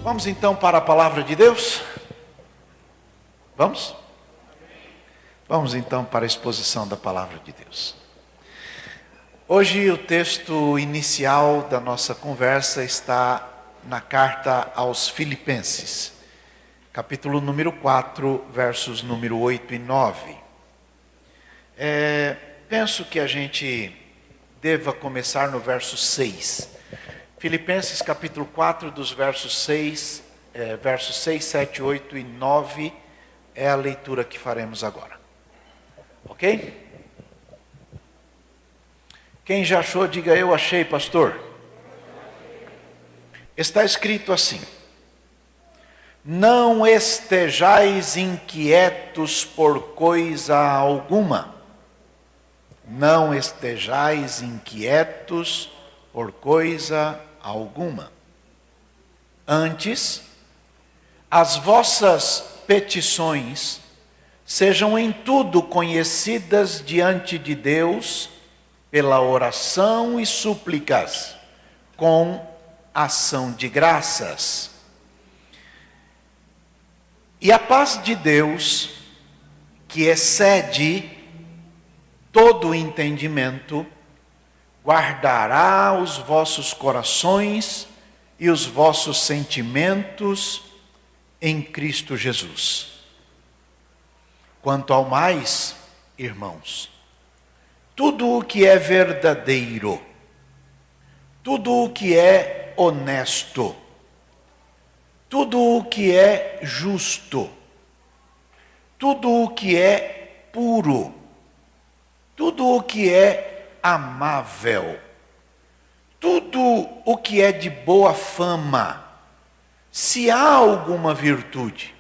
Vamos então para a palavra de Deus? Vamos? Vamos então para a exposição da palavra de Deus. Hoje o texto inicial da nossa conversa está na carta aos Filipenses, capítulo número 4, versos número 8 e 9. Penso que a gente deva começar no verso 6. Filipenses capítulo 4, dos versos 6, 7, 8 e 9, é a leitura que faremos agora. Ok? Quem já achou, diga eu achei, pastor. Está escrito assim: não estejais inquietos por coisa alguma. Não estejais inquietos por coisa alguma. Antes, as vossas petições sejam em tudo conhecidas diante de Deus pela oração e súplicas, com ação de graças. E a paz de Deus, que excede todo o entendimento, guardará os vossos corações e os vossos sentimentos em Cristo Jesus. Quanto ao mais, irmãos, tudo o que é verdadeiro, tudo o que é honesto, tudo o que é justo, tudo o que é puro, tudo o que é amável, tudo o que é de boa fama, se há alguma virtude,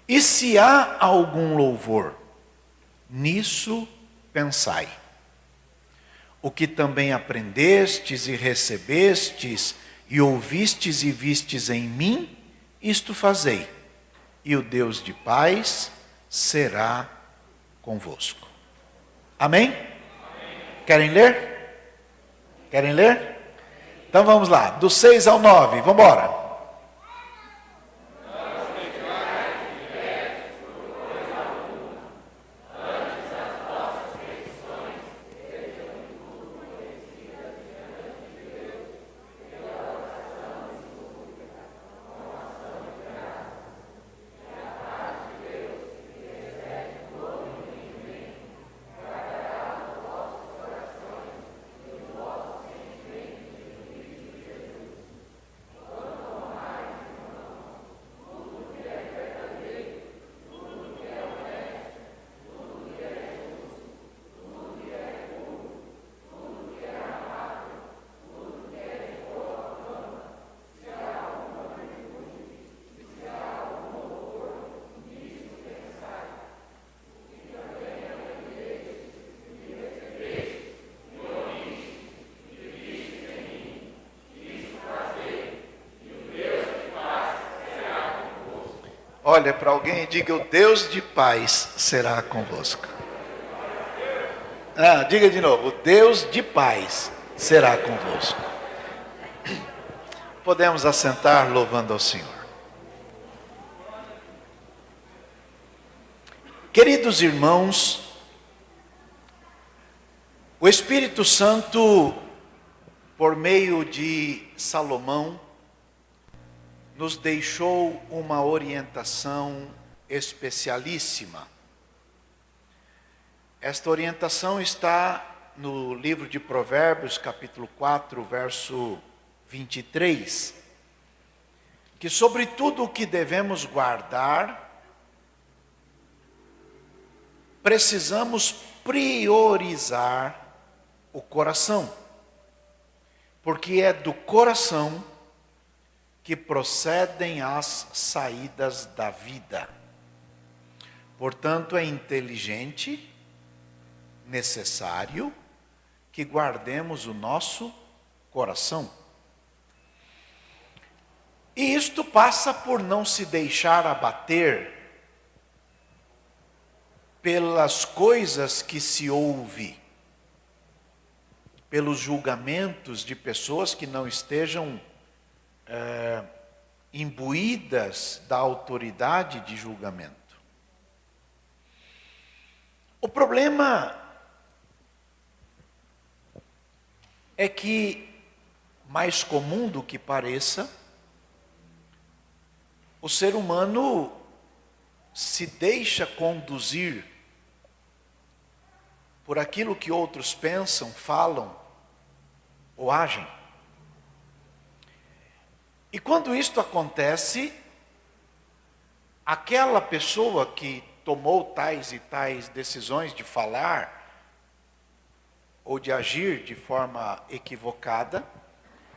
e se há algum louvor, nisso pensai. O que também aprendestes e recebestes, e ouvistes e vistes em mim, isto fazei, e o Deus de paz será convosco. Amém? Amém. Querem ler? Querem ler? Então vamos lá, do 6 ao 9, vamos embora. Olha para alguém e diga: o Deus de paz será convosco. Diga de novo: o Deus de paz será convosco. Podemos assentar louvando ao Senhor. Queridos irmãos, o Espírito Santo, por meio de Salomão, nos deixou uma orientação especialíssima. Esta orientação está no livro de Provérbios, capítulo 4, verso 23, que sobre tudo o que devemos guardar, precisamos priorizar o coração, porque é do coração que procedem as saídas da vida. Portanto, é inteligente, necessário, que guardemos o nosso coração. E isto passa por não se deixar abater pelas coisas que se ouve, pelos julgamentos de pessoas que não estejam imbuídas da autoridade de julgamento. O problema é que, mais comum do que pareça, o ser humano se deixa conduzir por aquilo que outros pensam, falam ou agem. E quando isto acontece, aquela pessoa que tomou tais e tais decisões de falar ou de agir de forma equivocada,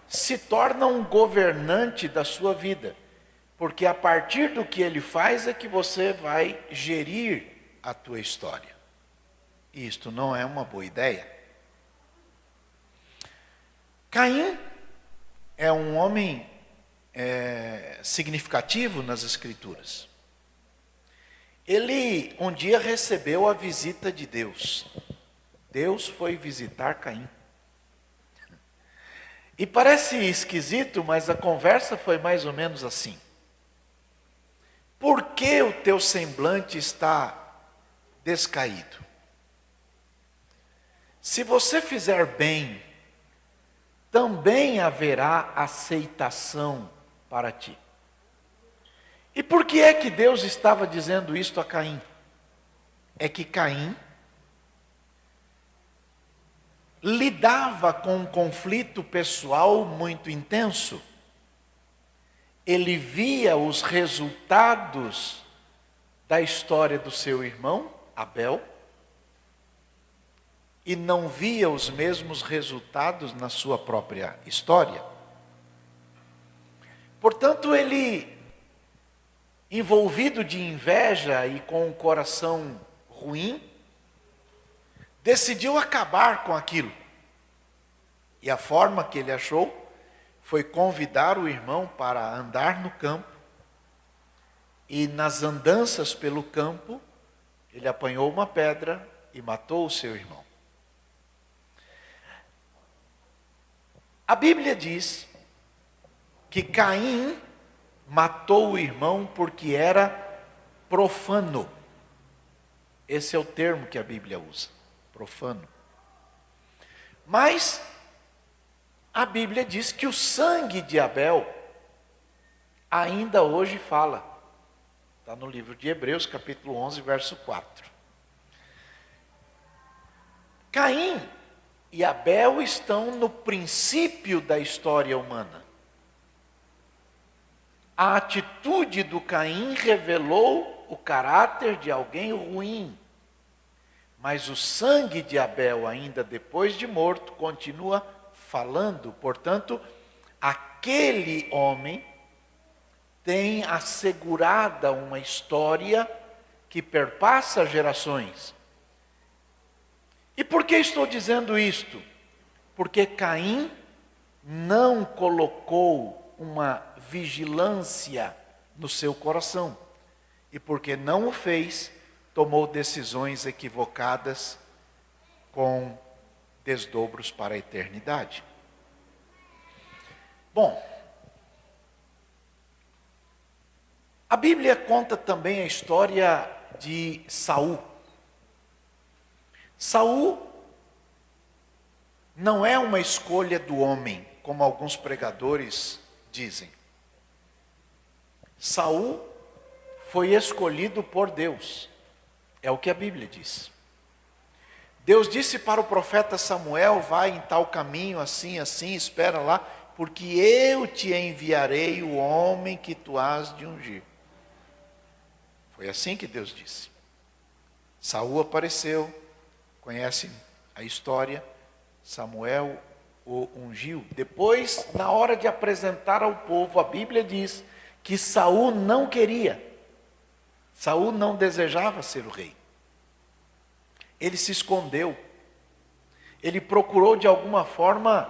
se torna um governante da sua vida, porque a partir do que ele faz é que você vai gerir a tua história. E isto não é uma boa ideia. Caim é um homem significativo nas Escrituras. Ele um dia recebeu a visita de Deus. Deus foi visitar Caim. E parece esquisito, mas a conversa foi mais ou menos assim: por que o teu semblante está descaído? Se você fizer bem, também haverá aceitação para ti. E por que é que Deus estava dizendo isto a Caim? É que Caim lidava com um conflito pessoal muito intenso. Ele via os resultados da história do seu irmão, Abel, e não via os mesmos resultados na sua própria história. Portanto, ele, envolvido de inveja e com um coração ruim, decidiu acabar com aquilo. E a forma que ele achou foi convidar o irmão para andar no campo, e nas andanças pelo campo, ele apanhou uma pedra e matou o seu irmão. A Bíblia diz que Caim matou o irmão porque era profano. Esse é o termo que a Bíblia usa, profano. Mas a Bíblia diz que o sangue de Abel ainda hoje fala. Está no livro de Hebreus, capítulo 11, verso 4. Caim e Abel estão no princípio da história humana. A atitude do Caim revelou o caráter de alguém ruim. Mas o sangue de Abel, ainda depois de morto, continua falando. Portanto, aquele homem tem assegurada uma história que perpassa gerações. E por que estou dizendo isto? Porque Caim não colocou uma vigilância no seu coração. E porque não o fez, tomou decisões equivocadas com desdobros para a eternidade. Bom, a Bíblia conta também a história de Saul. Saul não é uma escolha do homem, como alguns pregadores dizem. Saul foi escolhido por Deus. É o que a Bíblia diz. Deus disse para o profeta Samuel: vai em tal caminho, assim, assim, espera lá, porque eu te enviarei o homem que tu has de ungir. Foi assim que Deus disse. Saul apareceu, conhecem a história, Samuel o ungiu. Depois, na hora de apresentar ao povo, a Bíblia diz que Saul não queria. Saul não desejava ser o rei. Ele se escondeu. Ele procurou de alguma forma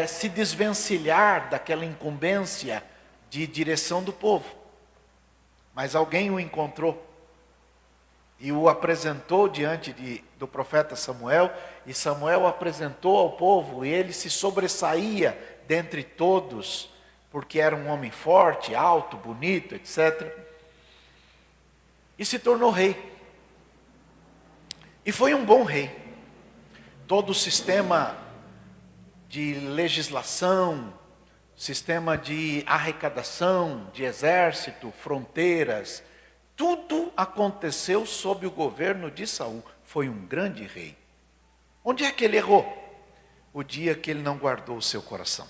se desvencilhar daquela incumbência de direção do povo. Mas alguém o encontrou e o apresentou diante do profeta Samuel, e Samuel apresentou ao povo, e ele se sobressaía dentre todos, porque era um homem forte, alto, bonito, etc. E se tornou rei. E foi um bom rei. Todo o sistema de legislação, sistema de arrecadação, de exército, fronteiras, tudo aconteceu sob o governo de Saul. Foi um grande rei. Onde é que ele errou? O dia que ele não guardou o seu coração.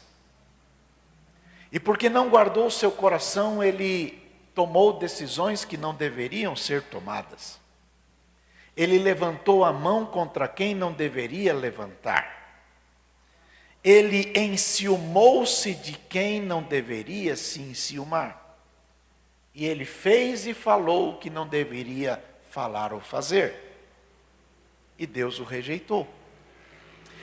E porque não guardou o seu coração, ele tomou decisões que não deveriam ser tomadas. Ele levantou a mão contra quem não deveria levantar. Ele enciumou-se de quem não deveria se enciumar. E ele fez e falou o que não deveria falar ou fazer. E Deus o rejeitou.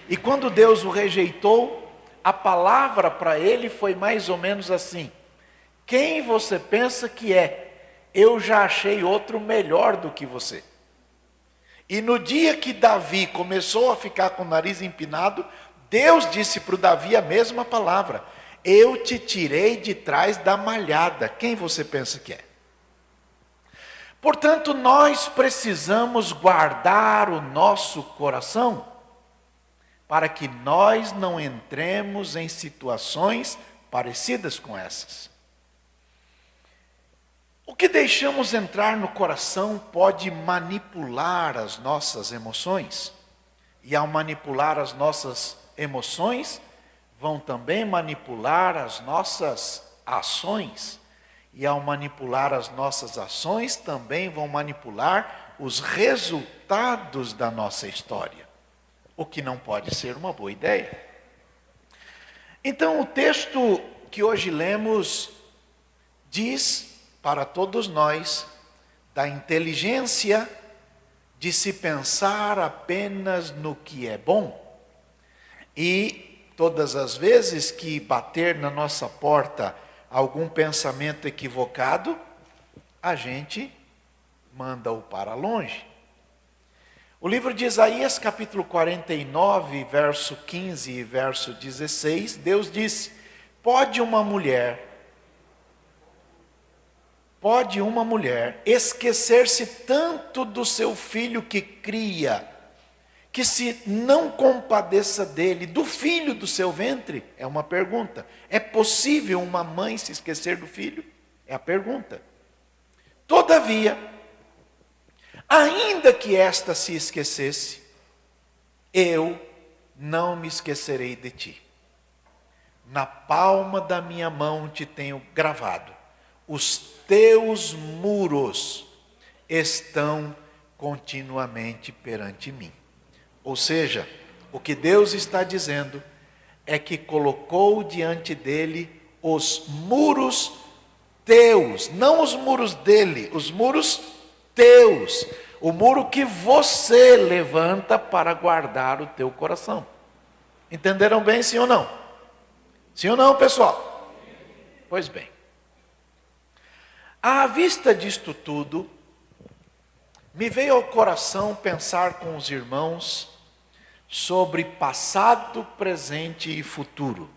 E quando Deus o rejeitou, a palavra para ele foi mais ou menos assim: quem você pensa que é? Eu já achei outro melhor do que você. E no dia que Davi começou a ficar com o nariz empinado, Deus disse para o Davi a mesma palavra: eu te tirei de trás da malhada. Quem você pensa que é? Portanto, nós precisamos guardar o nosso coração, para que nós não entremos em situações parecidas com essas. O que deixamos entrar no coração pode manipular as nossas emoções. E ao manipular as nossas emoções, vão também manipular as nossas ações. E ao manipular as nossas ações, também vão manipular os resultados da nossa história. O que não pode ser uma boa ideia. Então, o texto que hoje lemos diz para todos nós da inteligência de se pensar apenas no que é bom. E todas as vezes que bater na nossa porta algum pensamento equivocado, a gente manda-o para longe. O livro de Isaías, capítulo 49, verso 15 e verso 16, Deus disse: pode uma mulher esquecer-se tanto do seu filho que cria, que se não compadeça dele, do filho do seu ventre? É uma pergunta. É possível uma mãe se esquecer do filho? É a pergunta. Todavia, ainda que esta se esquecesse, eu não me esquecerei de ti. Na palma da minha mão te tenho gravado. Os teus muros estão continuamente perante mim. Ou seja, o que Deus está dizendo é que colocou diante dele os muros teus, não os muros dele, os muros teus, o muro que você levanta para guardar o teu coração. Entenderam bem, sim ou não? Sim ou não, pessoal? Pois bem. À vista disto tudo, me veio ao coração pensar com os irmãos sobre passado, presente e futuro.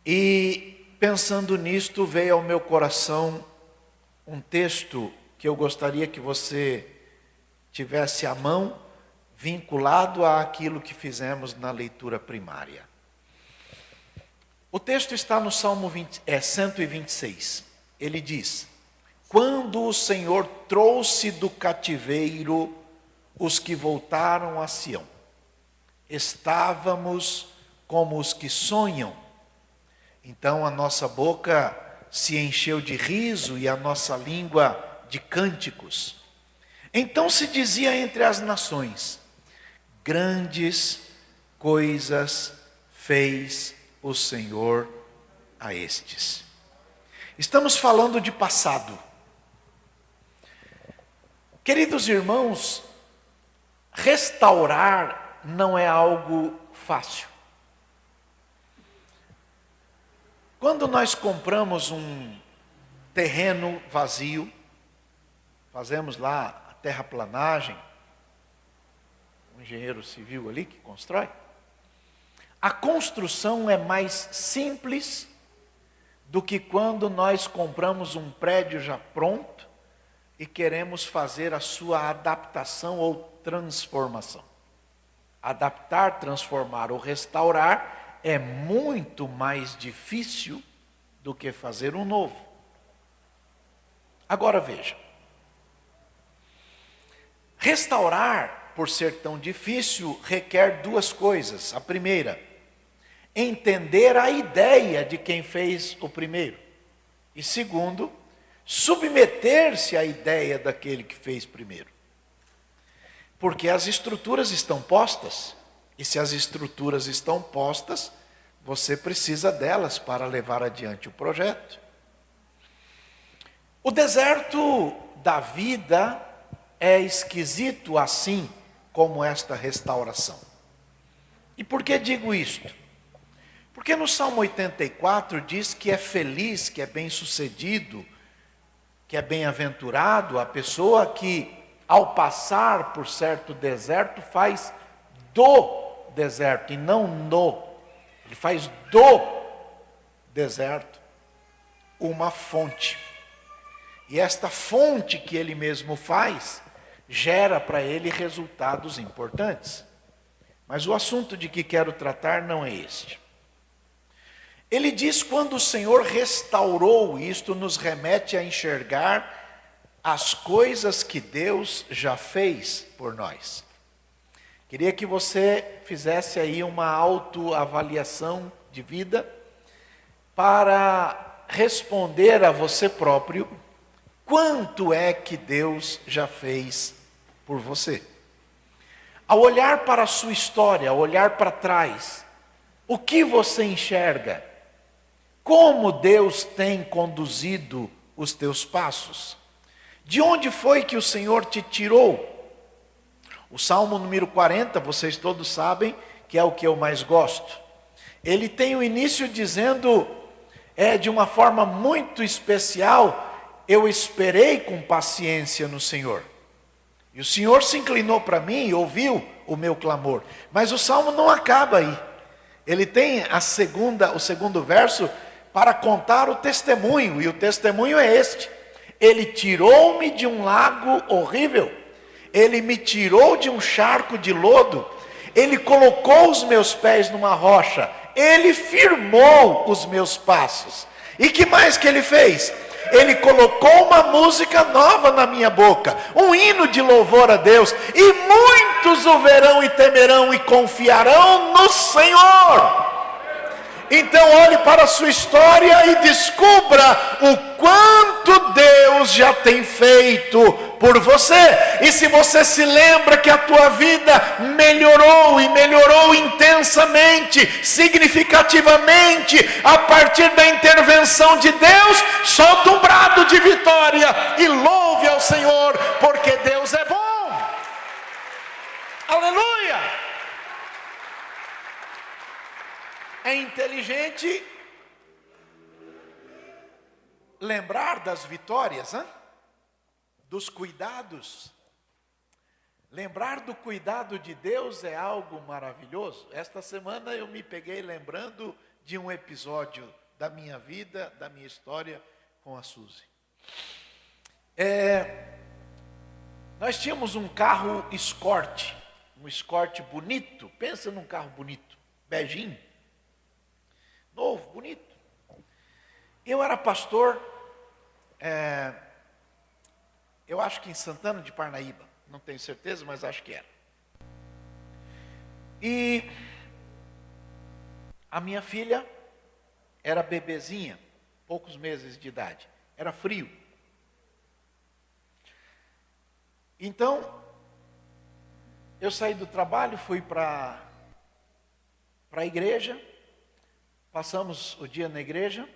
E pensando nisto, veio ao meu coração um texto que eu gostaria que você tivesse à mão, vinculado àquilo que fizemos na leitura primária. O texto está no Salmo 126. Ele diz: quando o Senhor trouxe do cativeiro os que voltaram a Sião, estávamos como os que sonham. Então a nossa boca se encheu de riso e a nossa língua de cânticos. Então se dizia entre as nações: grandes coisas fez o Senhor a estes. Estamos falando de passado. Queridos irmãos, restaurar não é algo fácil. Quando nós compramos um terreno vazio, fazemos lá a terraplanagem, um engenheiro civil ali que constrói, A construção é mais simples do que quando nós compramos um prédio já pronto e queremos fazer a sua adaptação ou transformação. Adaptar, transformar ou restaurar é muito mais difícil do que fazer um novo. Agora veja. Restaurar, por ser tão difícil, requer duas coisas. A primeira, entender a ideia de quem fez o primeiro. E segundo, submeter-se à ideia daquele que fez primeiro. Porque as estruturas estão postas, e se as estruturas estão postas, você precisa delas para levar adiante o projeto. O deserto da vida é esquisito assim como esta restauração. E por que digo isto? Porque no Salmo 84 diz que é feliz, que é bem-sucedido, que é bem-aventurado a pessoa que, ao passar por certo deserto, faz do deserto e não no. Ele faz do deserto uma fonte. E esta fonte que ele mesmo faz, gera para ele resultados importantes. Mas o assunto de que quero tratar não é este. Ele diz quando o Senhor restaurou, isto nos remete a enxergar as coisas que Deus já fez por nós. Queria que você fizesse aí uma autoavaliação de vida para responder a você próprio quanto é que Deus já fez por você. Ao olhar para a sua história, ao olhar para trás, o que você enxerga? Como Deus tem conduzido os teus passos? De onde foi que o Senhor te tirou? O Salmo número 40, vocês todos sabem que é o que eu mais gosto. Ele tem o início dizendo, de uma forma muito especial, eu esperei com paciência no Senhor. E o Senhor se inclinou para mim e ouviu o meu clamor. Mas o Salmo não acaba aí. Ele tem o segundo verso para contar o testemunho. E o testemunho é este. Ele tirou-me de um lago horrível. Ele me tirou de um charco de lodo. Ele colocou os meus pés numa rocha. Ele firmou os meus passos. E que mais que ele fez? Ele colocou uma música nova na minha boca, um hino de louvor a Deus, e muitos o verão e temerão e confiarão no Senhor. Então olhe para a sua história e descubra o quanto Deus já tem feito por você. E se você se lembra que a tua vida melhorou e melhorou intensamente, significativamente, a partir da intervenção de Deus, solta um brado de vitória e louve ao Senhor, porque Deus é bom. Aleluia! É inteligente lembrar das vitórias, dos cuidados. Lembrar do cuidado de Deus é algo maravilhoso. Esta semana eu me peguei lembrando de um episódio da minha vida, da minha história com a Suzy. Nós tínhamos um carro Escort, um Escort bonito. Pensa num carro bonito, beijinho. Novo, bonito. Eu era pastor, eu acho que em Santana de Parnaíba, não tenho certeza, mas acho que era. E a minha filha era bebezinha, poucos meses de idade, era frio. Então, eu saí do trabalho, fui para a igreja. Passamos o dia na igreja,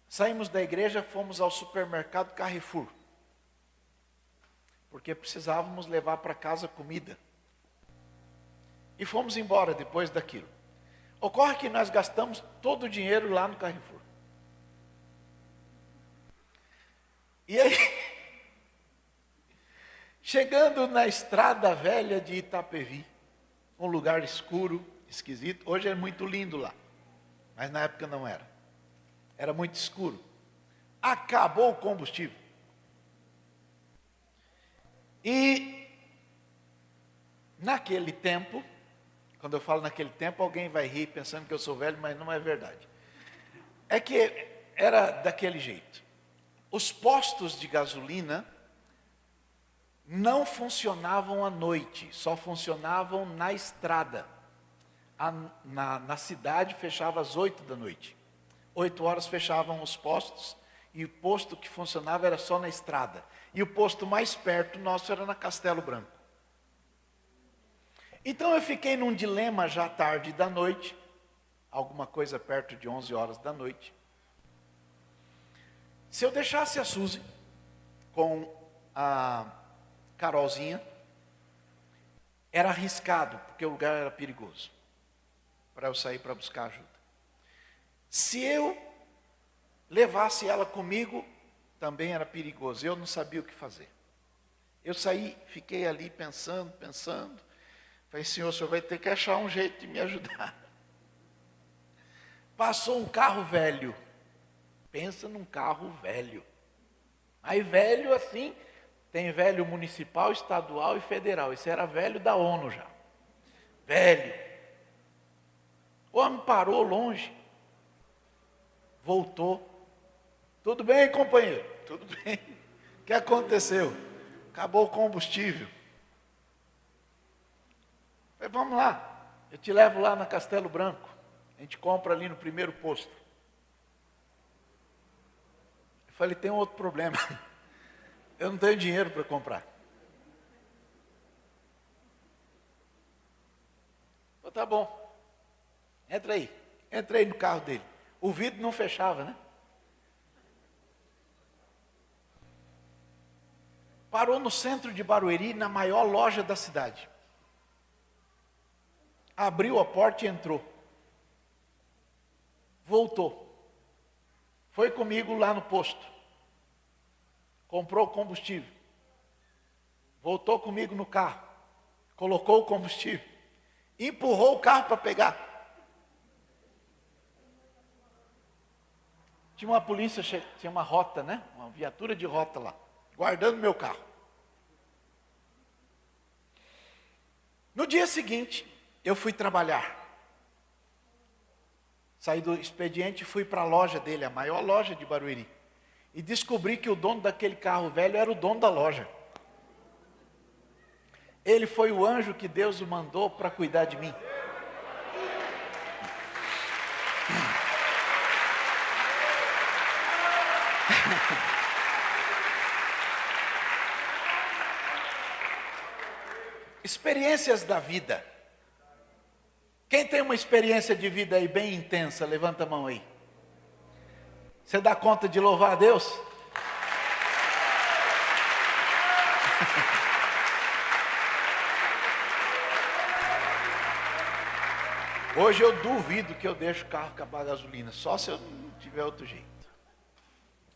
saímos da igreja, fomos ao supermercado Carrefour, porque precisávamos levar para casa comida, e fomos embora depois daquilo. Ocorre que nós gastamos todo o dinheiro lá no Carrefour, e aí, chegando na estrada velha de Itapevi, um lugar escuro, esquisito. Hoje é muito lindo lá, mas na época não era. Era muito escuro. Acabou o combustível. E naquele tempo, quando eu falo naquele tempo, alguém vai rir pensando que eu sou velho, mas não é verdade. É que era daquele jeito. Os postos de gasolina não funcionavam à noite, só funcionavam na estrada. Na cidade fechava às 8 da noite. 8 horas fechavam os postos, e o posto que funcionava era só na estrada. E o posto mais perto nosso era na Castelo Branco. Então eu fiquei num dilema já tarde da noite, alguma coisa perto de 11 horas da noite. Se eu deixasse a Suzy com a Carolzinha, era arriscado, porque o lugar era perigoso, para eu sair para buscar ajuda. Se eu levasse ela comigo, também era perigoso, eu não sabia o que fazer. Eu saí, fiquei ali pensando. Falei, Senhor, o Senhor vai ter que achar um jeito de me ajudar. Passou um carro velho. Pensa num carro velho. Aí velho assim, tem velho municipal, estadual e federal. Esse era velho da ONU já. Velho. O homem parou longe. Voltou. Tudo bem, companheiro? Tudo bem. O que aconteceu? Acabou o combustível. Falei, vamos lá. Eu te levo lá na Castelo Branco. A gente compra ali no primeiro posto. Eu falei, tem um outro problema. Eu não tenho dinheiro para comprar. Falei, tá bom. Entra aí. Entrei no carro dele. O vidro não fechava, né? Parou no centro de Barueri, na maior loja da cidade. Abriu a porta e entrou. Voltou. Foi comigo lá no posto. Comprou combustível. Voltou comigo no carro. Colocou o combustível. Empurrou o carro para pegar. Tinha uma polícia, tinha uma rota, né? Uma viatura de rota lá. Guardando meu carro. No dia seguinte, eu fui trabalhar. Saí do expediente e fui para a loja dele, a maior loja de Barueri. E descobri que o dono daquele carro velho era o dono da loja. Ele foi o anjo que Deus o mandou para cuidar de mim. Experiências da vida. Quem tem uma experiência de vida aí bem intensa, levanta a mão aí. Você dá conta de louvar a Deus? Hoje eu duvido que eu deixo o carro acabar a gasolina, só se eu não tiver outro jeito.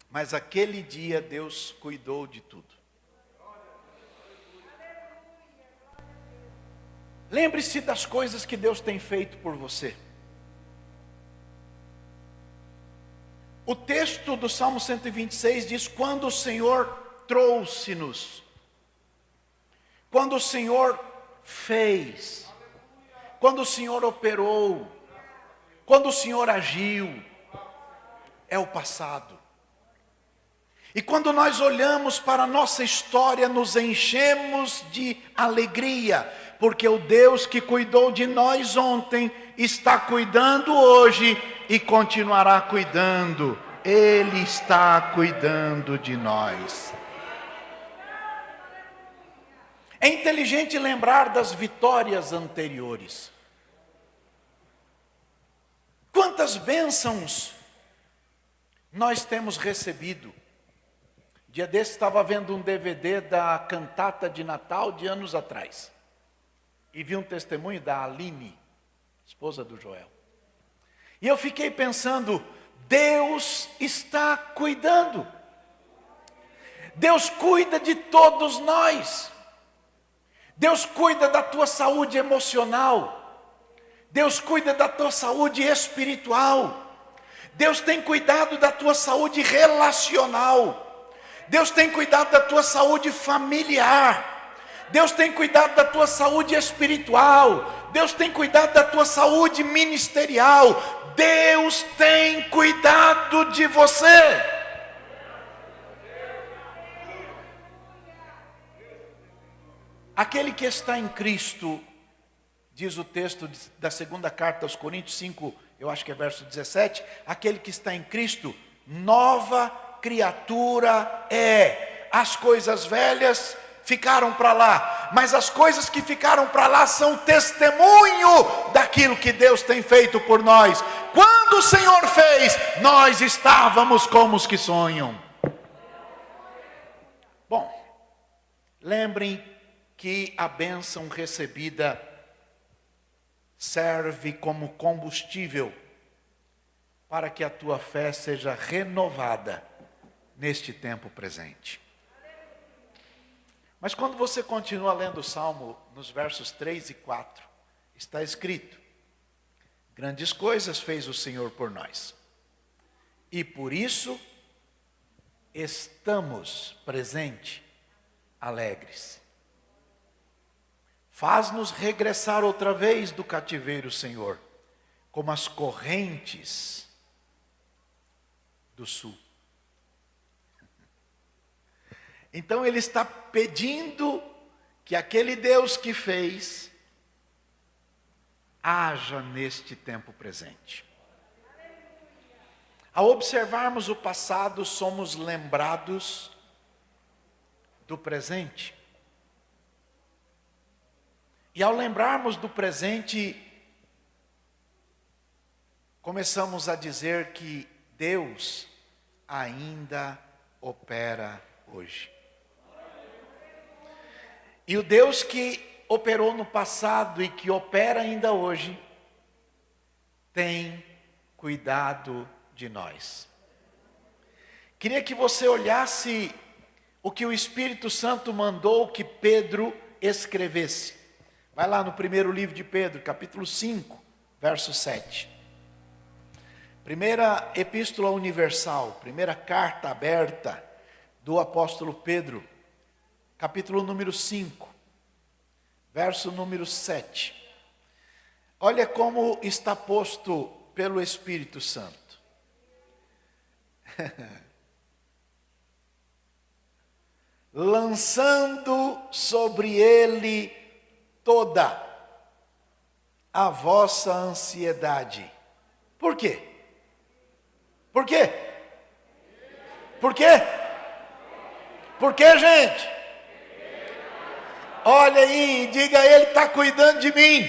Mas aquele dia Deus cuidou de tudo. Lembre-se das coisas que Deus tem feito por você. O texto do Salmo 126 diz: quando o Senhor trouxe-nos, quando o Senhor fez, quando o Senhor operou, quando o Senhor agiu, é o passado. E quando nós olhamos para a nossa história, nos enchemos de alegria, porque o Deus que cuidou de nós ontem, está cuidando hoje e continuará cuidando. Ele está cuidando de nós. É inteligente lembrar das vitórias anteriores. Quantas bênçãos nós temos recebido. Dia desse estava vendo um DVD da cantata de Natal de anos atrás. E vi um testemunho da Aline, esposa do Joel. E eu fiquei pensando, Deus está cuidando. Deus cuida de todos nós. Deus cuida da tua saúde emocional. Deus cuida da tua saúde espiritual. Deus tem cuidado da tua saúde relacional. Deus tem cuidado da tua saúde familiar. Deus tem cuidado da tua saúde espiritual. Deus tem cuidado da tua saúde ministerial. Deus tem cuidado de você. Aquele que está em Cristo, diz o texto da segunda carta aos Coríntios 5, eu acho que é verso 17, aquele que está em Cristo, nova criatura é. As coisas velhas ficaram para lá, mas as coisas que ficaram para lá são testemunho daquilo que Deus tem feito por nós. Quando o Senhor fez, nós estávamos como os que sonham. Bom, lembrem que a bênção recebida serve como combustível para que a tua fé seja renovada neste tempo presente. Mas quando você continua lendo o Salmo, nos versos 3 e 4, está escrito: grandes coisas fez o Senhor por nós, e por isso estamos presentes, alegres. Faz-nos regressar outra vez do cativeiro, Senhor, como as correntes do sul. Então ele está pedindo que aquele Deus que fez, haja neste tempo presente. Ao observarmos o passado, somos lembrados do presente. E ao lembrarmos do presente, começamos a dizer que Deus ainda opera hoje. E o Deus que operou no passado e que opera ainda hoje, tem cuidado de nós. Queria que você olhasse o que o Espírito Santo mandou que Pedro escrevesse. Vai lá no primeiro livro de Pedro, capítulo 5, verso 7. Primeira epístola universal, primeira carta aberta do apóstolo Pedro, capítulo número 5, verso número 7. Olha como está posto pelo Espírito Santo. Lançando sobre ele toda a vossa ansiedade. Por quê? Por quê? Por quê? Por quê, gente? Olha aí, diga: ele está cuidando de mim.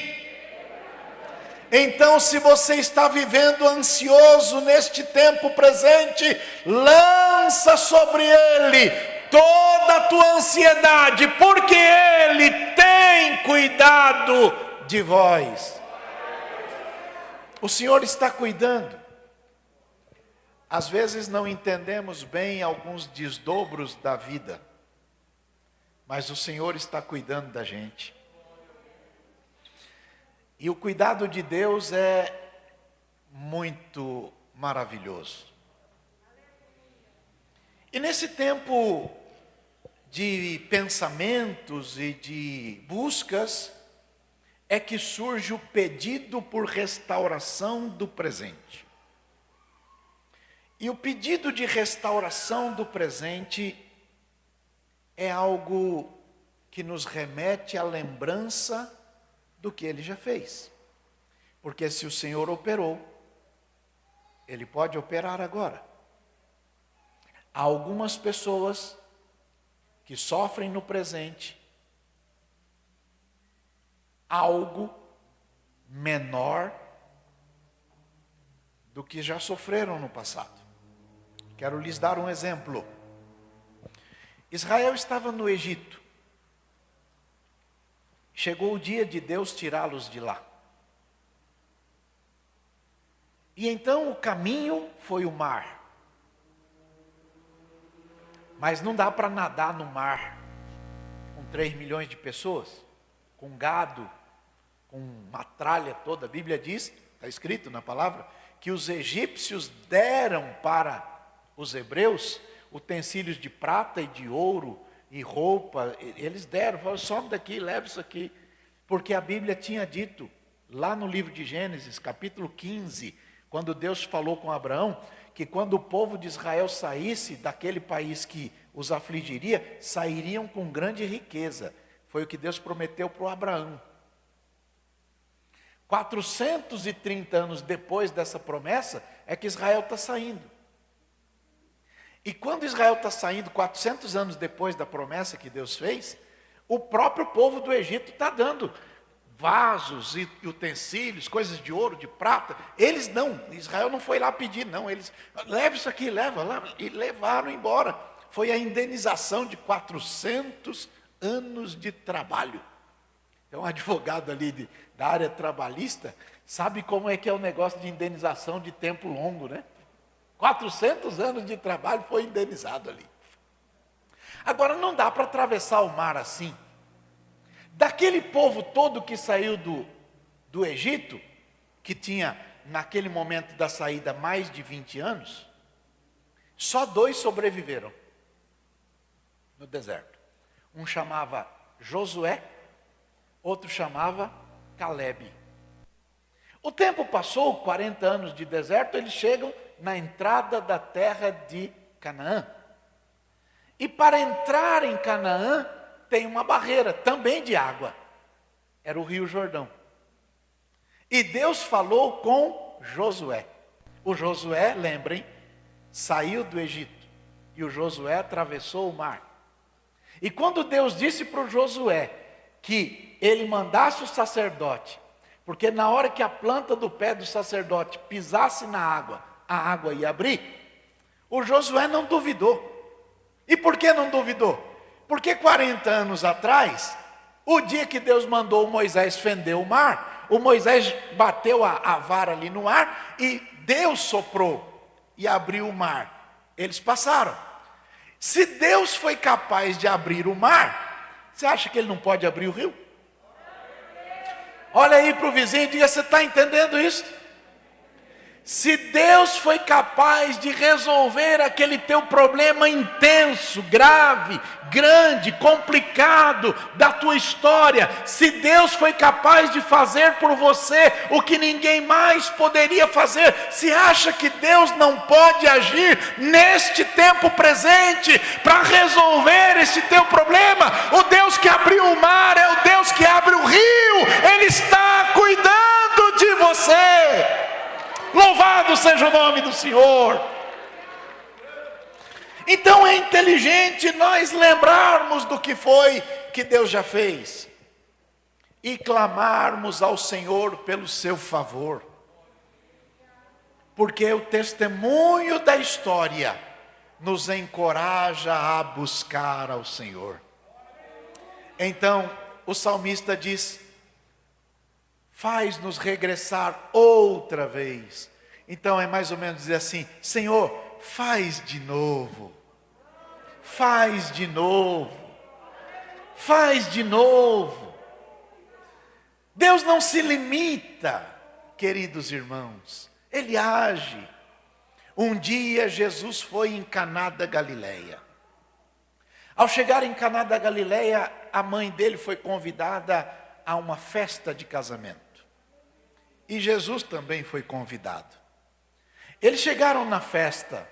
Então, se você está vivendo ansioso neste tempo presente, lança sobre ele toda a tua ansiedade, porque ele tem cuidado de vós. O Senhor está cuidando. Às vezes não entendemos bem alguns desdobros da vida, mas o Senhor está cuidando da gente. E o cuidado de Deus é muito maravilhoso. E nesse tempo de pensamentos e de buscas, é que surge o pedido por restauração do presente. E o pedido de restauração do presente é algo que nos remete à lembrança do que ele já fez. Porque se o Senhor operou, ele pode operar agora. Há algumas pessoas que sofrem no presente algo menor do que já sofreram no passado. Quero lhes dar um exemplo. Israel estava no Egito. Chegou o dia de Deus tirá-los de lá. E então o caminho foi o mar. Mas não dá para nadar no mar com 3 milhões de pessoas. com gado, com uma tralha toda. A Bíblia diz, está escrito na palavra, que os egípcios deram para os hebreus utensílios de prata e de ouro e roupa. Eles deram, falaram, some daqui, leva isso aqui. Porque a Bíblia tinha dito, lá no livro de Gênesis, capítulo 15, quando Deus falou com Abraão, que quando o povo de Israel saísse daquele país que os afligiria, sairiam com grande riqueza. Foi o que Deus prometeu para o Abraão. 430 anos depois dessa promessa, é que Israel está saindo. E quando Israel está saindo, 400 anos depois da promessa que Deus fez, o próprio povo do Egito está dando vasos e utensílios, coisas de ouro, de prata. Eles não, Israel não foi lá pedir, não. Eles, leva isso aqui, leva lá, e levaram embora. Foi a indenização de 400 anos de trabalho. Então, um advogado ali da área trabalhista sabe como é que é o negócio de indenização de tempo longo, né? 400 anos de trabalho foi indenizado ali. Agora, não dá para atravessar o mar assim. Daquele povo todo que saiu do Egito, que tinha, naquele momento da saída, mais de 20 anos, só 2 sobreviveram no deserto. Um chamava Josué, outro chamava Calebe. O tempo passou, 40 anos de deserto, eles chegam na entrada da terra de Canaã. E para entrar em Canaã, tem uma barreira, também de água. Era o Rio Jordão. E Deus falou com Josué. O Josué, lembrem, saiu do Egito. E o Josué atravessou o mar. E quando Deus disse para o Josué que ele mandasse o sacerdote, porque na hora que a planta do pé do sacerdote pisasse na água, a água ia abrir, o Josué não duvidou. E por que não duvidou? Porque 40 anos atrás, o dia que Deus mandou o Moisés fender o mar, o Moisés bateu a vara ali no ar e Deus soprou e abriu o mar. Eles passaram. Se Deus foi capaz de abrir o mar, você acha que Ele não pode abrir o rio? Olha aí para o vizinho e diga, você está entendendo isso? Se Deus foi capaz de resolver aquele teu problema intenso, grave, grande, complicado da tua história, se Deus foi capaz de fazer por você o que ninguém mais poderia fazer, se acha que Deus não pode agir neste tempo presente para resolver esse teu problema? O Deus que abriu o mar é o Deus que abre o rio, Ele está cuidando de você. Louvado seja o nome do Senhor. Então é inteligente nós lembrarmos do que foi que Deus já fez e clamarmos ao Senhor pelo seu favor, porque o testemunho da história nos encoraja a buscar ao Senhor. Então o salmista diz, faz-nos regressar outra vez. Então é mais ou menos dizer assim, Senhor, faz de novo. Faz de novo. Faz de novo. Deus não se limita, queridos irmãos. Ele age. Um dia Jesus foi em Caná da Galileia. Ao chegar em Caná da Galileia, a mãe dele foi convidada a uma festa de casamento. E Jesus também foi convidado. Eles chegaram na festa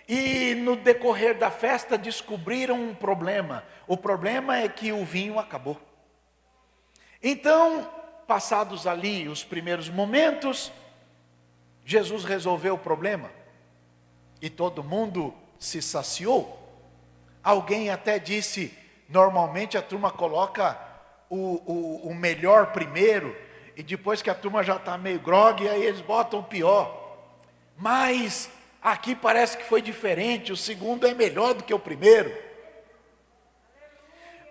e no decorrer da festa descobriram um problema. O problema é que o vinho acabou. Então, passados ali os primeiros momentos, Jesus resolveu o problema e todo mundo se saciou. Alguém até disse, normalmente a turma coloca o melhor primeiro, e depois que a turma já está meio grogue, aí eles botam o pior. Mas aqui parece que foi diferente, o segundo é melhor do que o primeiro.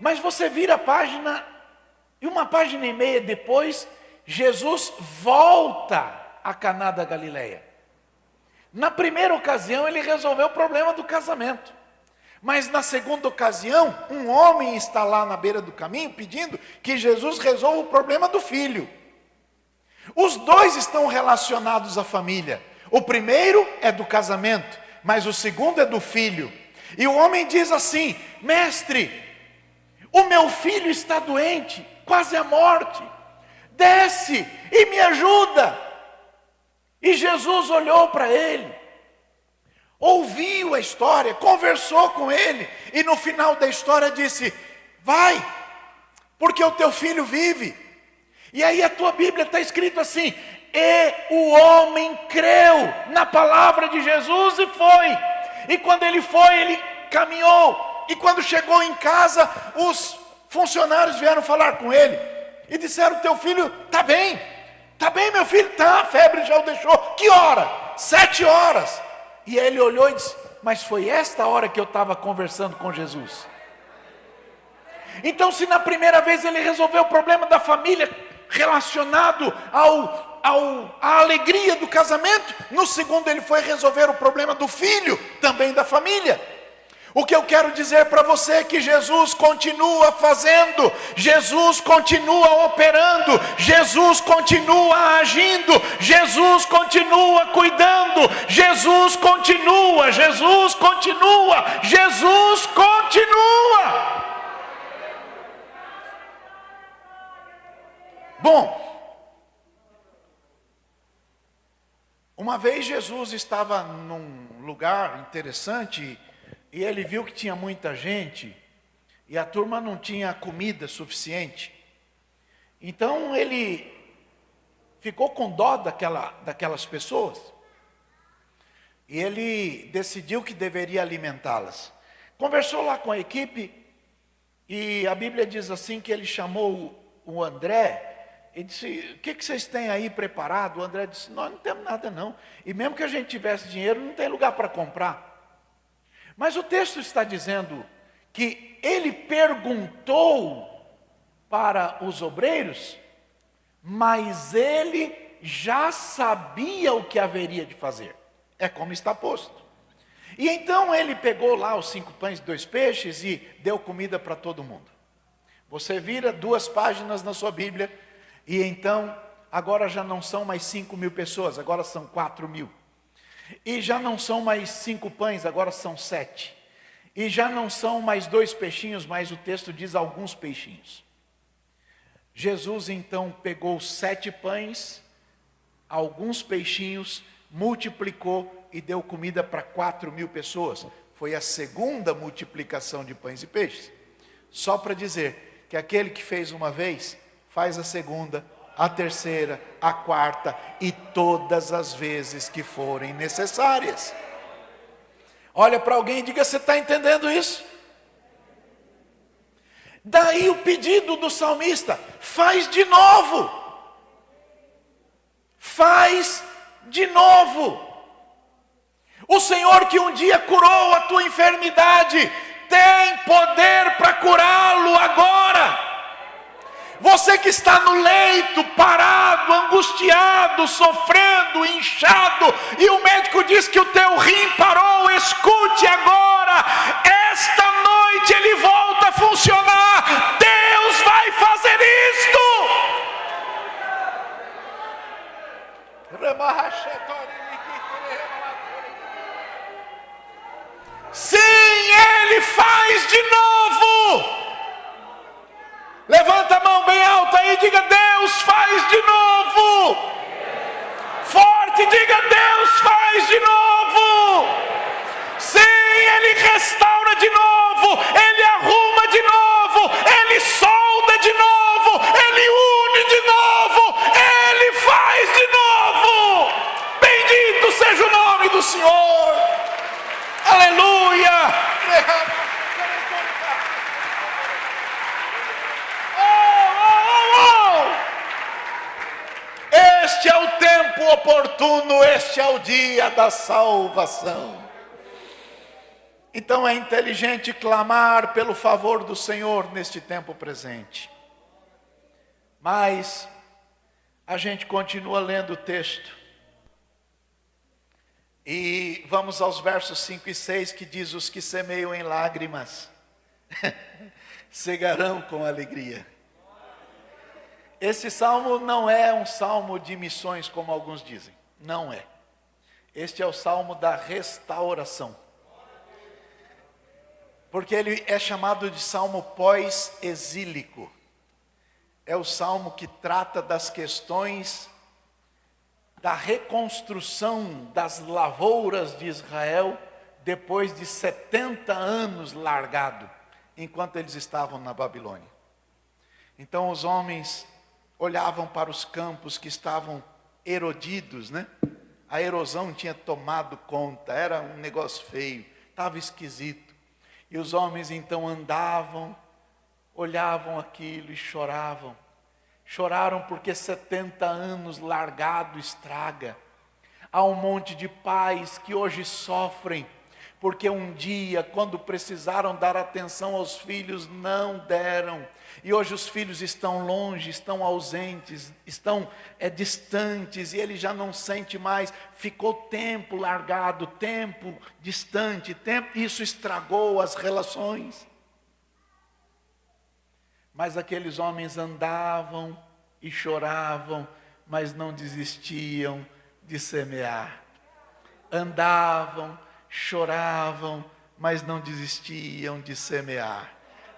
Mas você vira a página, e uma página e meia depois, Jesus volta a Caná da Galileia. Na primeira ocasião ele resolveu o problema do casamento. Mas na segunda ocasião, um homem está lá na beira do caminho pedindo que Jesus resolva o problema do filho. Os dois estão relacionados à família. O primeiro é do casamento, mas o segundo é do filho. E o homem diz assim: mestre, o meu filho está doente, quase à morte. Desce e me ajuda. E Jesus olhou para ele, ouviu a história, conversou com ele, e no final da história disse: vai, porque o teu filho vive. E aí a tua Bíblia está escrito assim: e o homem creu na palavra de Jesus e foi. E quando ele foi, ele caminhou. E quando chegou em casa, os funcionários vieram falar com ele e disseram: teu filho está bem. Está bem, meu filho? Está, a febre já o deixou. Que hora? 7 horas. E ele olhou e disse: mas foi esta hora que eu estava conversando com Jesus. Então, se na primeira vez ele resolveu o problema da família relacionado à alegria do casamento, no segundo ele foi resolver o problema do filho, também da família. O que eu quero dizer para você é que Jesus continua fazendo, Jesus continua operando, Jesus continua agindo, Jesus continua cuidando, Jesus continua, Jesus continua, Jesus continua. Bom, uma vez Jesus estava num lugar interessante e ele viu que tinha muita gente e a turma não tinha comida suficiente. Então ele ficou com dó daquelas pessoas e ele decidiu que deveria alimentá-las. Conversou lá com a equipe e a Bíblia diz assim que ele chamou o André e disse: o que vocês têm aí preparado? O André disse: nós não temos nada não, e mesmo que a gente tivesse dinheiro, não tem lugar para comprar. Mas o texto está dizendo que ele perguntou para os obreiros, mas ele já sabia o que haveria de fazer. É como está posto. E então ele pegou lá os 5 pães e 2 peixes e deu comida para todo mundo. Você vira 2 páginas na sua Bíblia, e então, agora já não são mais 5.000 pessoas, agora são 4.000. E já não são mais 5 pães, agora são 7. E já não são mais 2 peixinhos, mas o texto diz alguns peixinhos. Jesus então pegou 7 pães, alguns peixinhos, multiplicou e deu comida para 4.000 pessoas. Foi a segunda multiplicação de pães e peixes. Só para dizer que aquele que fez uma vez, faz a segunda, a terceira, a quarta e todas as vezes que forem necessárias. Olha para alguém e diga: você está entendendo isso? Daí o pedido do salmista: faz de novo. Faz de novo. O Senhor que um dia curou a tua enfermidade, tem poder para curá-lo agora. Você que está no leito, parado, angustiado, sofrendo, inchado, e o médico diz que o teu rim parou, escute agora, esta noite ele volta a funcionar. Deus vai fazer isto. Sim, ele faz de novo. Levanta a mão bem alta e diga: Deus faz de novo. Forte, diga: Deus faz de novo. Sim, Ele restaura de novo, Ele arruma de novo, Ele solda de novo, Ele une de novo, Ele faz de novo. Bendito seja o nome do Senhor. Aleluia. Este é o tempo oportuno, este é o dia da salvação. Então é inteligente clamar pelo favor do Senhor neste tempo presente. Mas a gente continua lendo o texto. E vamos aos versos 5 e 6 que diz: os que semeiam em lágrimas cegarão com alegria. Esse salmo não é um salmo de missões como alguns dizem, não é. Este é o salmo da restauração, porque ele é chamado de salmo pós-exílico. É o salmo que trata das questões da reconstrução das lavouras de Israel depois de 70 anos largado, enquanto eles estavam na Babilônia. Então os homens olhavam para os campos que estavam erodidos, né? A erosão tinha tomado conta, era um negócio feio, estava esquisito. E os homens então andavam, olhavam aquilo e choravam. Choraram porque 70 anos largado estraga. Há um monte de pais que hoje sofrem, porque um dia, quando precisaram dar atenção aos filhos, não deram. E hoje os filhos estão longe, estão ausentes, estão distantes, e ele já não sente mais. Ficou tempo largado, tempo distante, isso estragou as relações. Mas aqueles homens andavam e choravam, mas não desistiam de semear. Andavam, choravam, mas não desistiam de semear.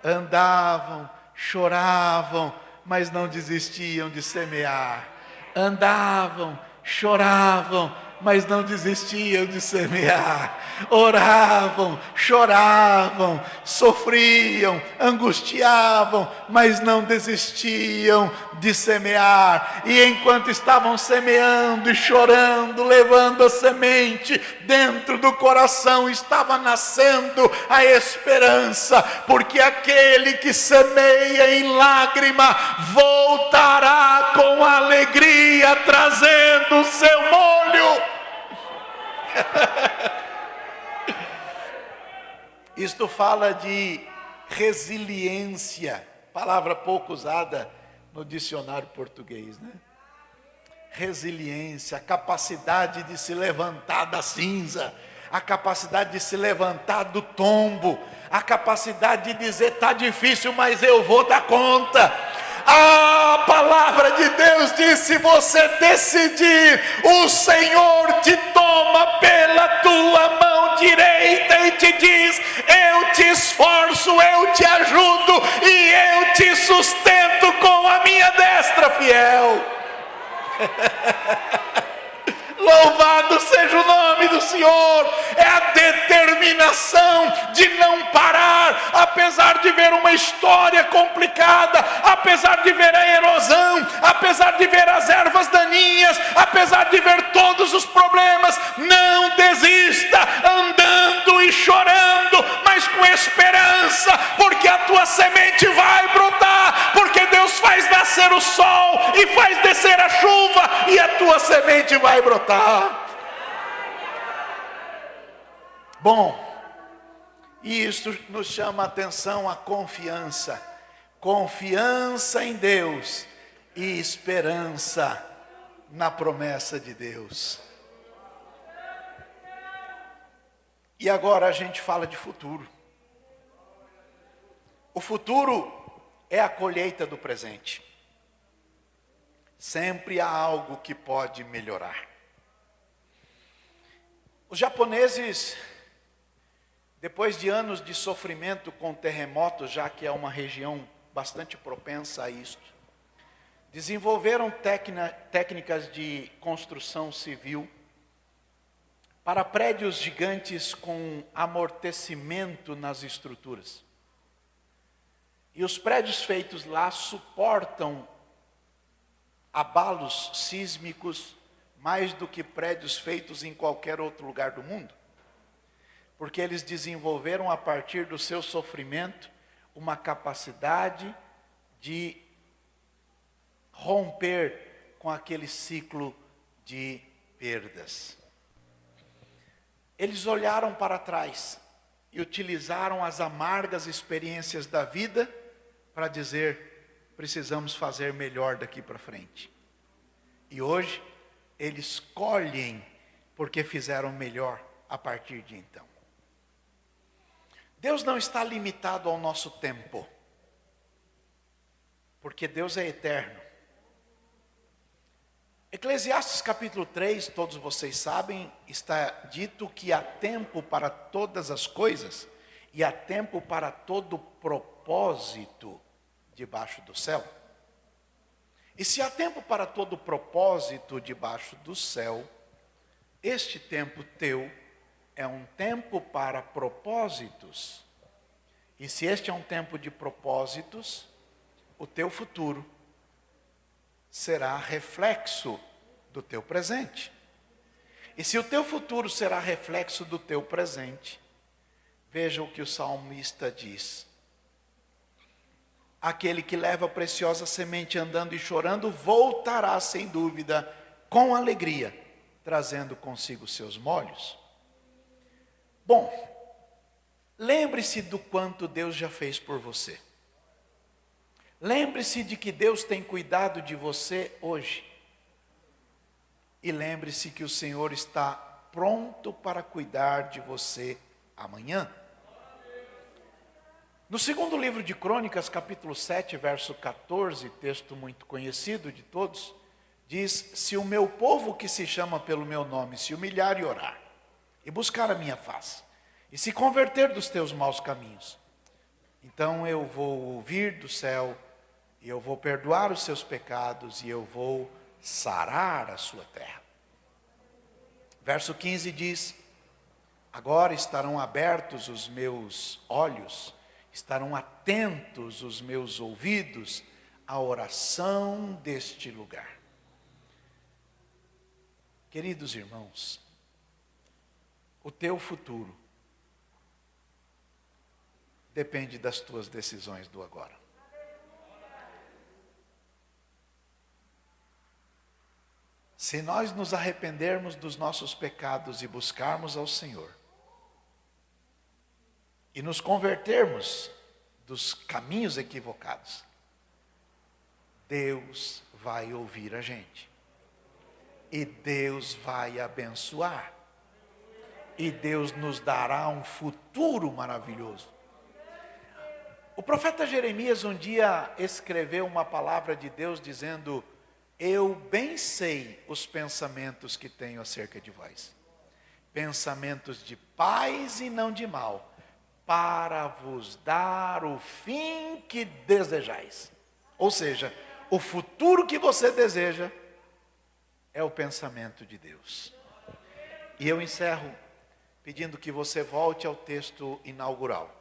Andavam, choravam, mas não desistiam de semear. Andavam, choravam, mas não desistiam de semear. Oravam, choravam, sofriam, angustiavam, mas não desistiam de semear. E enquanto estavam semeando e chorando, levando a semente dentro do coração, estava nascendo a esperança, porque aquele que semeia em lágrima voltará com alegria, trazendo o seu molho. Isto fala de resiliência, palavra pouco usada no dicionário português, né? Resiliência, a capacidade de se levantar da cinza, a capacidade de se levantar do tombo, a capacidade de dizer: está difícil, mas eu vou dar conta. A palavra de Deus diz: se você decidir, o Senhor te toma pela tua mão direita e te diz: eu te esforço, eu te ajudo e eu te sustento com a minha destra fiel. Louvado seja o nome do Senhor. É a determinação de não parar, apesar de ver uma história complicada, apesar de ver a erosão, apesar de ver as ervas daninhas, apesar de ver todos os problemas. Não desista, andando e chorando, mas com esperança, porque a tua semente vai brotar, porque Deus faz nascer o sol e faz descer a chuva, e a tua semente vai brotar. Bom, e isso nos chama a atenção a confiança. Confiança em Deus e esperança na promessa de Deus. E agora a gente fala de futuro. O futuro é a colheita do presente. Sempre há algo que pode melhorar. Os japoneses, depois de anos de sofrimento com terremotos, já que é uma região bastante propensa a isto, desenvolveram técnicas de construção civil para prédios gigantes com amortecimento nas estruturas. E os prédios feitos lá suportam abalos sísmicos mais do que prédios feitos em qualquer outro lugar do mundo. Porque eles desenvolveram, a partir do seu sofrimento, uma capacidade de romper com aquele ciclo de perdas. Eles olharam para trás e utilizaram as amargas experiências da vida para dizer: precisamos fazer melhor daqui para frente. E hoje eles colhem, porque fizeram melhor a partir de então. Deus não está limitado ao nosso tempo, porque Deus é eterno. Eclesiastes capítulo 3, todos vocês sabem, está dito que há tempo para todas as coisas e há tempo para todo propósito debaixo do céu. E se há tempo para todo propósito debaixo do céu, este tempo teu é um tempo para propósitos. E se este é um tempo de propósitos, o teu futuro será reflexo do teu presente. E se o teu futuro será reflexo do teu presente, veja o que o salmista diz: aquele que leva a preciosa semente andando e chorando, voltará sem dúvida com alegria, trazendo consigo seus molhos. Bom, lembre-se do quanto Deus já fez por você. Lembre-se de que Deus tem cuidado de você hoje. E lembre-se que o Senhor está pronto para cuidar de você amanhã. No segundo livro de Crônicas, capítulo 7, verso 14, texto muito conhecido de todos, diz: se o meu povo que se chama pelo meu nome se humilhar e orar, e buscar a minha face, e se converter dos teus maus caminhos, então eu vou ouvir do céu, e eu vou perdoar os seus pecados, e eu vou sarar a sua terra. Verso 15 diz: agora estarão abertos os meus olhos, estarão atentos os meus ouvidos à oração deste lugar. Queridos irmãos, o teu futuro depende das tuas decisões do agora. Se nós nos arrependermos dos nossos pecados e buscarmos ao Senhor, e nos convertermos dos caminhos equivocados, Deus vai ouvir a gente. E Deus vai abençoar. E Deus nos dará um futuro maravilhoso. O profeta Jeremias um dia escreveu uma palavra de Deus dizendo: eu bem sei os pensamentos que tenho acerca de vós. Pensamentos de paz e não de mal, para vos dar o fim que desejais. Ou seja, o futuro que você deseja é o pensamento de Deus. E eu encerro pedindo que você volte ao texto inaugural,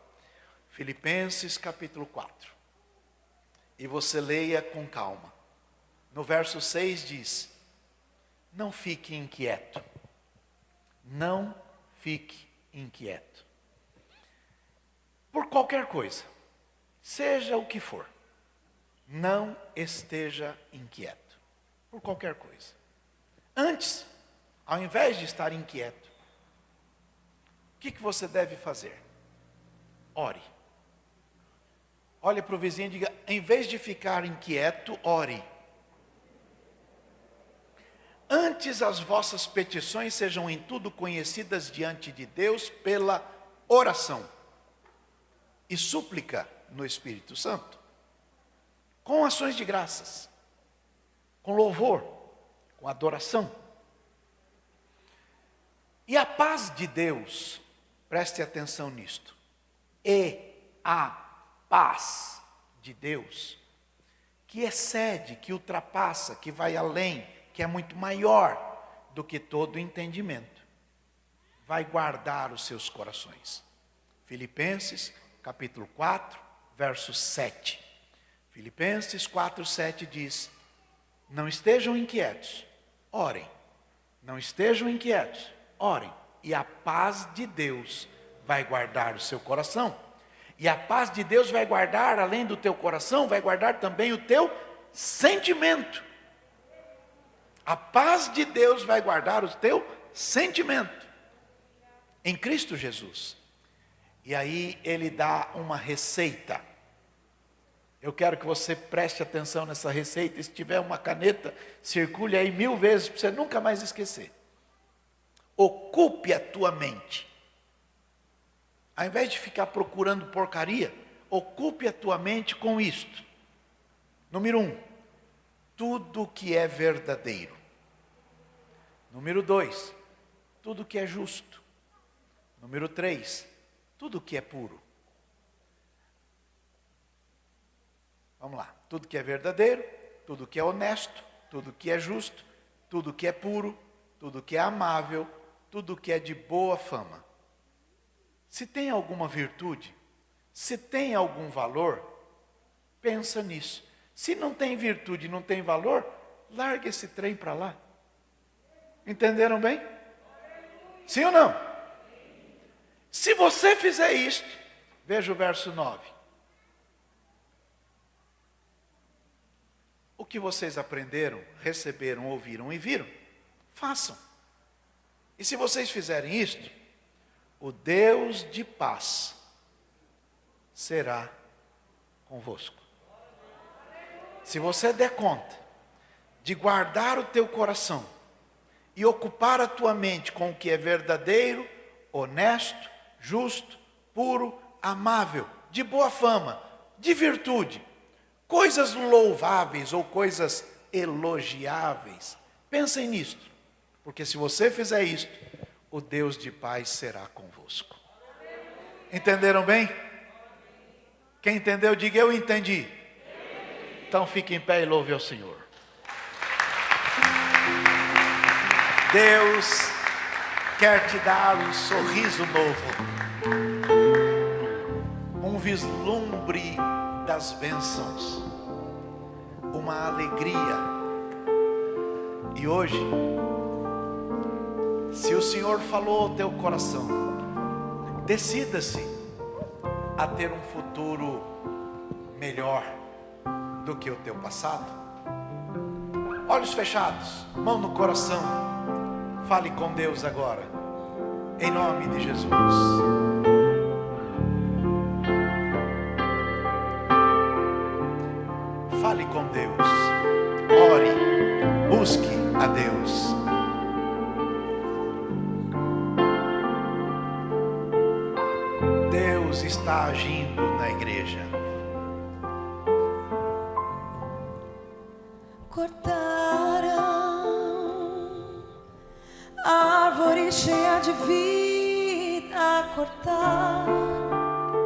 Filipenses capítulo 4. E você leia com calma. No verso 6 diz: não fique inquieto. Não fique inquieto. Por qualquer coisa, seja o que for, não esteja inquieto. Por qualquer coisa. Antes, ao invés de estar inquieto, o que você deve fazer? Ore. Olhe para o vizinho e diga: em vez de ficar inquieto, ore. Antes as vossas petições sejam em tudo conhecidas diante de Deus pela oração e súplica no Espírito Santo, com ações de graças, com louvor, com adoração. E a paz de Deus, preste atenção nisto, e a paz de Deus, que excede, que ultrapassa, que vai além, que é muito maior do que todo entendimento, vai guardar os seus corações. Filipenses capítulo 4, verso 7. Filipenses 4, 7 diz: não estejam inquietos, orem. Não estejam inquietos, orem. E a paz de Deus vai guardar o seu coração. E a paz de Deus vai guardar, além do teu coração, vai guardar também o teu sentimento. A paz de Deus vai guardar o teu sentimento em Cristo Jesus. E aí ele dá uma receita. Eu quero que você preste atenção nessa receita. E se tiver uma caneta, circule aí 1000 vezes para você nunca mais esquecer. Ocupe a tua mente. Ao invés de ficar procurando porcaria, ocupe a tua mente com isto. Número 1, tudo que é verdadeiro. Número 2, tudo que é justo. Número 3, tudo que é puro. Vamos lá. Tudo que é verdadeiro, tudo que é honesto, tudo que é justo, tudo que é puro, tudo que é amável, tudo que é de boa fama. Se tem alguma virtude, se tem algum valor, pensa nisso. Se não tem virtude, não tem valor, larga esse trem para lá. Entenderam bem? Sim ou não? Se você fizer isto, veja o verso 9. O que vocês aprenderam, receberam, ouviram e viram, façam. E se vocês fizerem isto, o Deus de paz será convosco. Se você der conta de guardar o teu coração e ocupar a tua mente com o que é verdadeiro, honesto, justo, puro, amável, de boa fama, de virtude, coisas louváveis ou coisas elogiáveis, pensem nisto, porque se você fizer isto, o Deus de paz será convosco. Entenderam bem? Quem entendeu, diga eu entendi. Então fique em pé e louve ao Senhor. Deus quer te dar um sorriso novo, um vislumbre das bênçãos, uma alegria. E hoje, se o Senhor falou ao teu coração, decida-se a ter um futuro melhor do que o teu passado. Olhos fechados, mão no coração, fale com Deus agora, em nome de Jesus. Fale com Deus, ore, busque a Deus. Deus está agindo na igreja. Cortaram a árvore cheia de vida, cortar.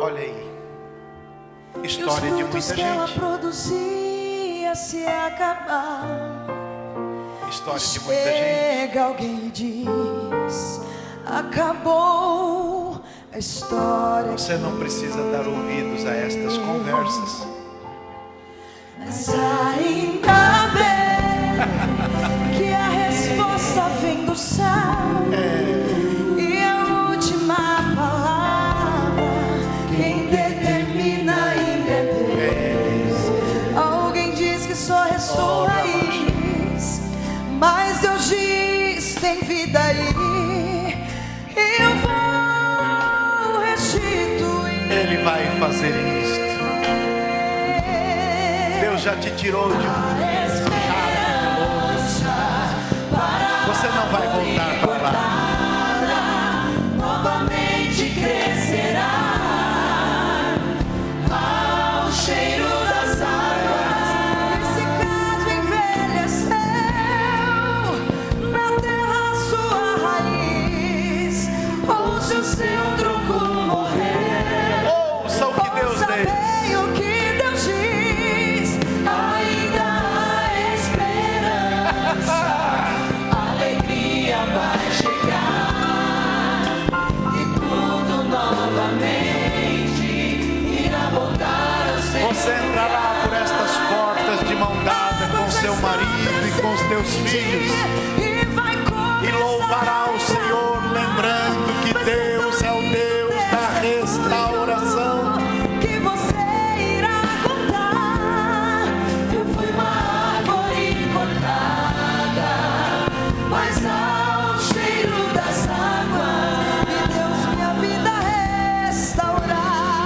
Olha aí, história e os de muita frutos que ela gente. produzia se acabar. História de muita gente. Chega alguém e diz: acabou a história. Você não precisa dar ouvidos a estas conversas. Mas ainda bem que a resposta vem do céu. E a última palavra quem determina ainda é Deus. Alguém diz que só restou raiz, mas Deus diz tem vida aí. Eu vou restituir. Ele vai fazer isto. Deus já te tirou de um você não vai voltar para lá. Novamente crescerá ao cheiro das águas. Esse caso envelheceu na terra sua raiz. Ouça o seu tronco morrer. Ouça o que Deus diz. O que Deus diz. Ainda há esperança. Vai chegar e tudo novamente irá voltar ao seu. Você entrará por estas portas de mão dada com seu marido e com os teus filhos e louvará o Senhor, lembrando que Deus é o Deus da restauração. Que você irá contar. Eu fui uma árvore cortada, mas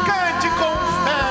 Cante com fé.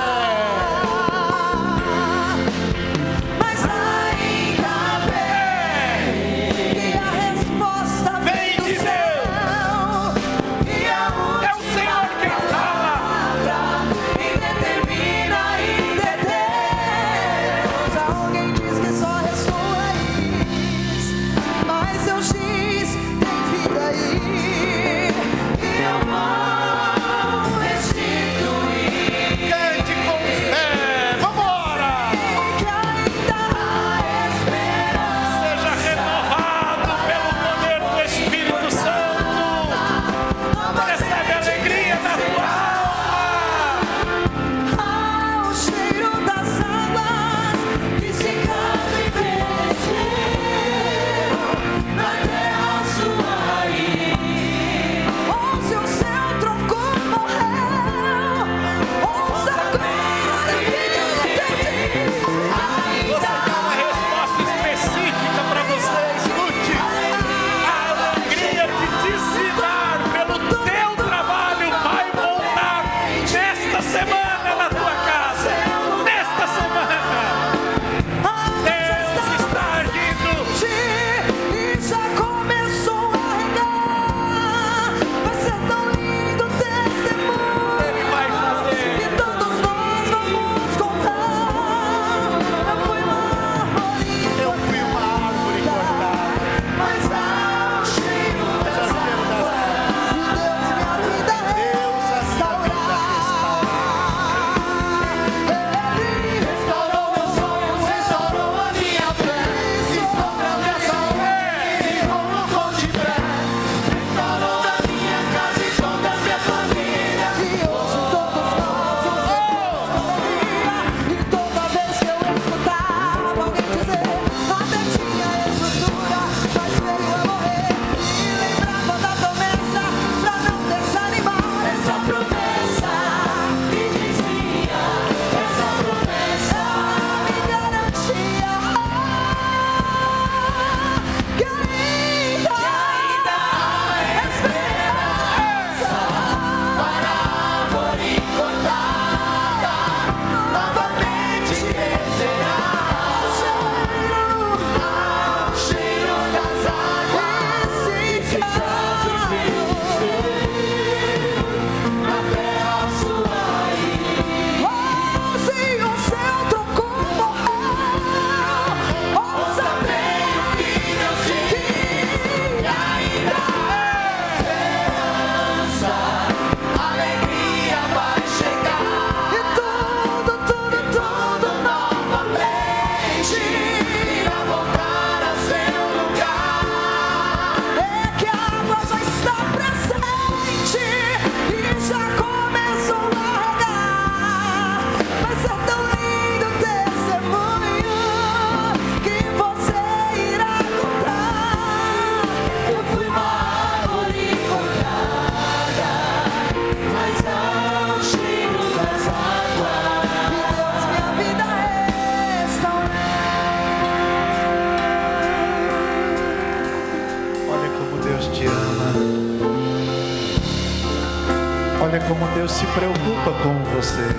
Olha como Deus se preocupa com você.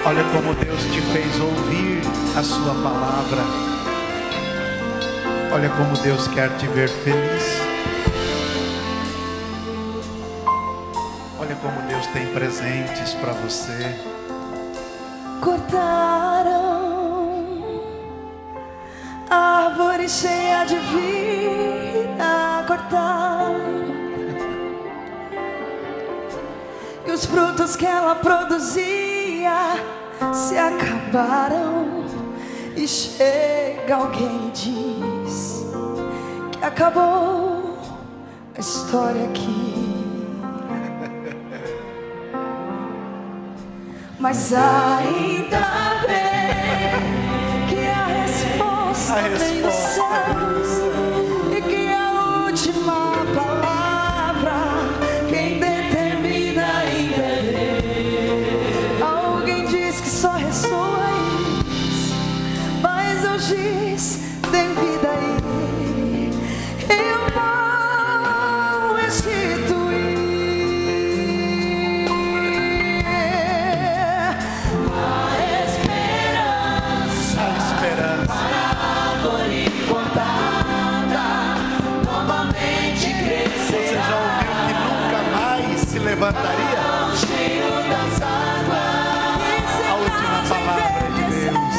Olha como Deus te fez ouvir a sua palavra. Olha como Deus quer te ver feliz. Olha como Deus tem presentes para você. Cortaram a árvore cheia de vida, cortaram, e os frutos que ela produzia se acabaram. E chega alguém e diz que acabou a história aqui. Mas ainda bem que a resposta vem dos céus, e que a última palavra quem determina ainda é Deus. Alguém diz que só ressoa isso, mas eu giz, tem vida aí, eu vou restituir. Levantaria a última palavra de Deus.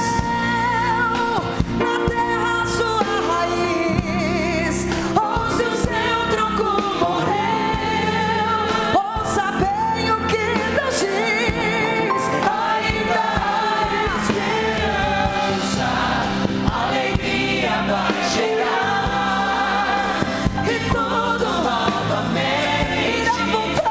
Na terra sua raiz, ou se o seu tronco morreu, ouça bem o que Deus diz. Ainda há esperança, alegria vai chegar, e tudo novamente irá voltar.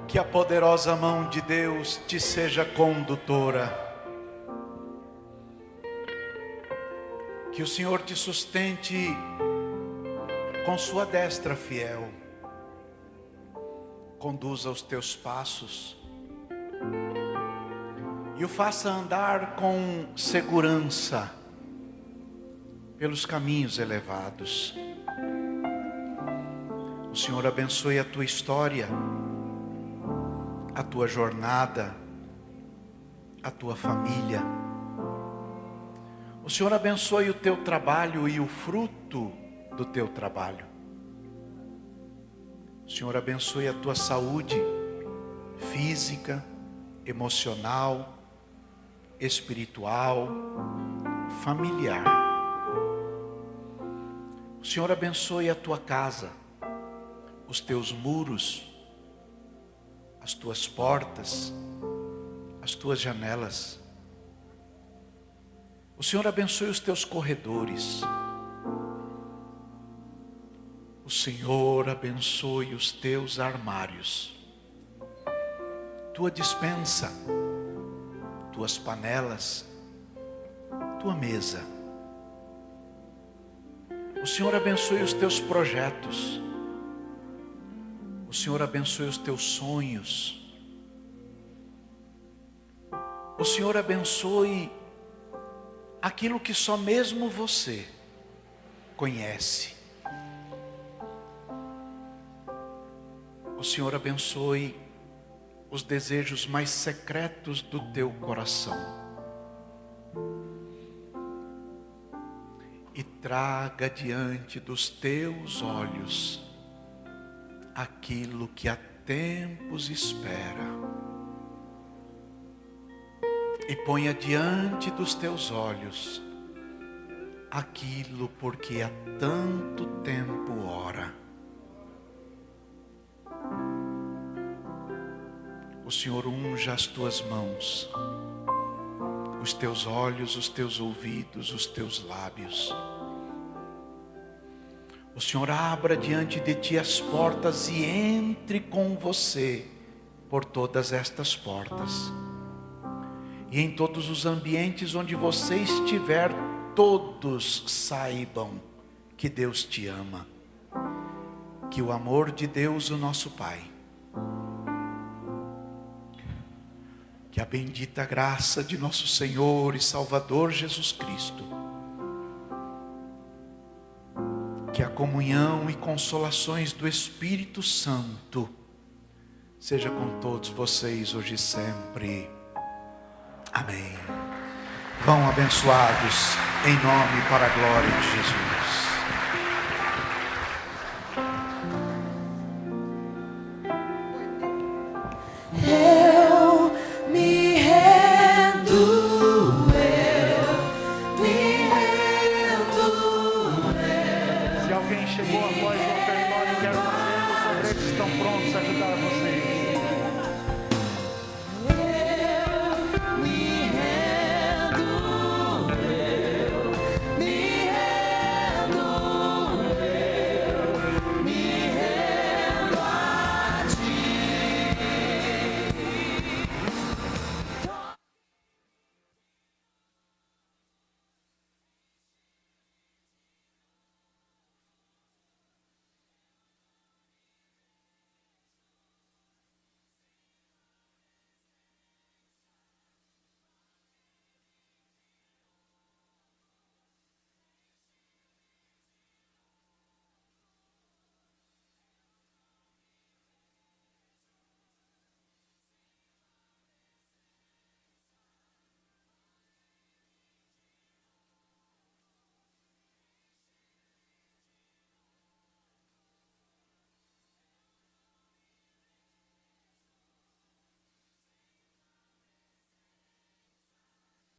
Que a poderosa mão de Deus te seja condutora. Que o Senhor te sustente com sua destra fiel. Conduza os teus passos e o faça andar com segurança pelos caminhos elevados. O Senhor abençoe a tua história, a tua jornada, a tua família. O Senhor abençoe o teu trabalho e o fruto do teu trabalho. O Senhor abençoe a tua saúde física, emocional, espiritual, familiar. O Senhor abençoe a tua casa, os teus muros, as tuas portas, as tuas janelas. O Senhor abençoe os teus corredores. O Senhor abençoe os teus armários, tua despensa, tuas panelas, tua mesa. O Senhor abençoe os teus projetos. O Senhor abençoe os teus sonhos. O Senhor abençoe aquilo que só mesmo você conhece. O Senhor abençoe os desejos mais secretos do teu coração. E traga diante dos teus olhos aquilo que há tempos espera. E ponha diante dos teus olhos aquilo por que há tanto tempo ora. O Senhor unja as tuas mãos, os teus olhos, os teus ouvidos, os teus lábios. O Senhor abra diante de ti as portas e entre com você por todas estas portas. E em todos os ambientes onde você estiver, todos saibam que Deus te ama. Que o amor de Deus, o nosso Pai, que a bendita graça de nosso Senhor e Salvador Jesus Cristo, que a comunhão e consolações do Espírito Santo seja com todos vocês hoje e sempre. Amém. Vão abençoados em nome e para a glória de Jesus. Eu me rendo, Se alguém chegou após o ofertório e quer fazer, os obreiros estão prontos a ajudar